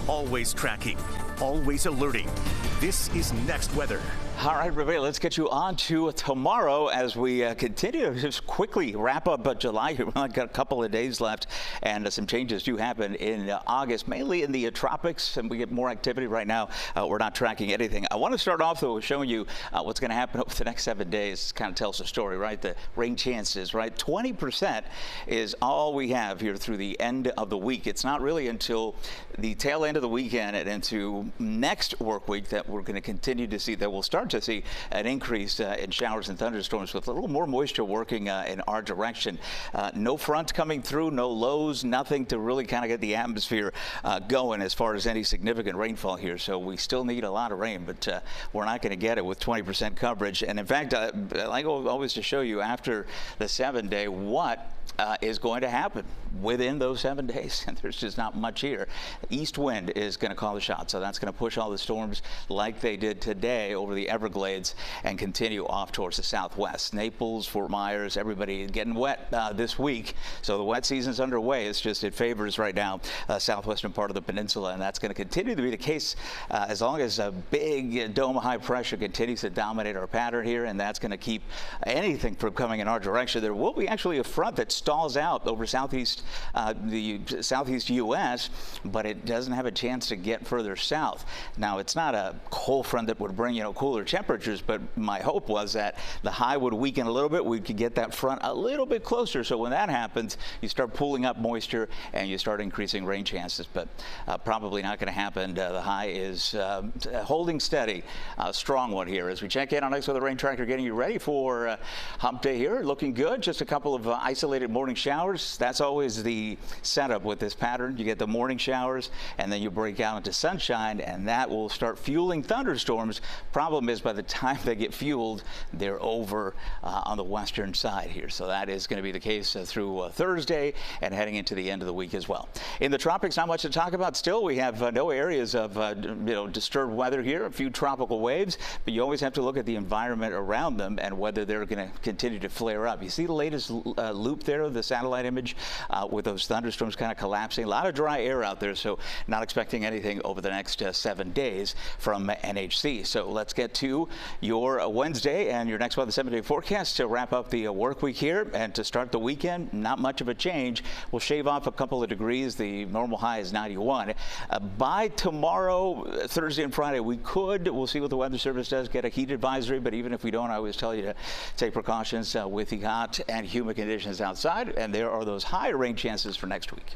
Always tracking, always alerting. This is Next Weather. All right, everybody, let's get you on to tomorrow as we continue to just quickly wrap up July here. We've only got a couple of days left, and some changes do happen in August, mainly in the tropics, and we get more activity right now. We're not tracking anything. I want to start off, though, with showing you what's going to happen over the next 7 days. Kind of tells the story, right? The rain chances, right? 20% is all we have here through the end of the week. It's not really until the tail end of the weekend and into next work week that we're going to continue to see, that we'll start to see an increase in showers and thunderstorms with a little more moisture working in our direction. No front coming through, no lows, nothing to really kind of get the atmosphere going as far as any significant rainfall here. So we still need a lot of rain, but we're not going to get it with 20% coverage. And in fact, I like always to show you after the 7-day what is going to happen within those 7 days, and there's just not much here. East wind is going to call the shot, so that's going to push all the storms like they did today over the Everglades and continue off towards the southwest. Naples, Fort Myers, everybody getting wet this week, so the wet season's underway. It's just it favors right now southwestern part of the peninsula, and that's going to continue to be the case as long as a big dome of high pressure continues to dominate our pattern here, and that's going to keep anything from coming in our direction. There will be actually a front that stalls out over the southeast U.S., but it doesn't have a chance to get further south. Now, it's not a cold front that would bring, cooler temperatures, but my hope was that the high would weaken a little bit. We could get that front a little bit closer. So when that happens, you start pooling up moisture and you start increasing rain chances, but probably not going to happen. The high is holding steady. Strong one here as we check in on Next Weather Rain Tracker, getting you ready for hump day here. Looking good. Just a couple of isolated morning showers. That's always the setup with this pattern. You get the morning showers and then you break out into sunshine, and that will start fueling thunderstorms. Problem is, by the time they get fueled, they're over on the western side here. So that is going to be the case through Thursday and heading into the end of the week as well. In the tropics, not much to talk about still. We have no areas of disturbed weather here, a few tropical waves, but you always have to look at the environment around them and whether they're going to continue to flare up. You see the latest loop there, the satellite image with those thunderstorms kind of collapsing. A lot of dry air out there, so not expecting anything over the next 7 days from NHC. So let's get to your Wednesday and your Next Weather 7-day forecast to wrap up the work week here. And to start the weekend, not much of a change. We'll shave off a couple of degrees. The normal high is 91. By tomorrow, Thursday and Friday, we'll see what the Weather Service does, get a heat advisory. But even if we don't, I always tell you to take precautions with the hot and humid conditions outside. And there are those higher rain chances for next week.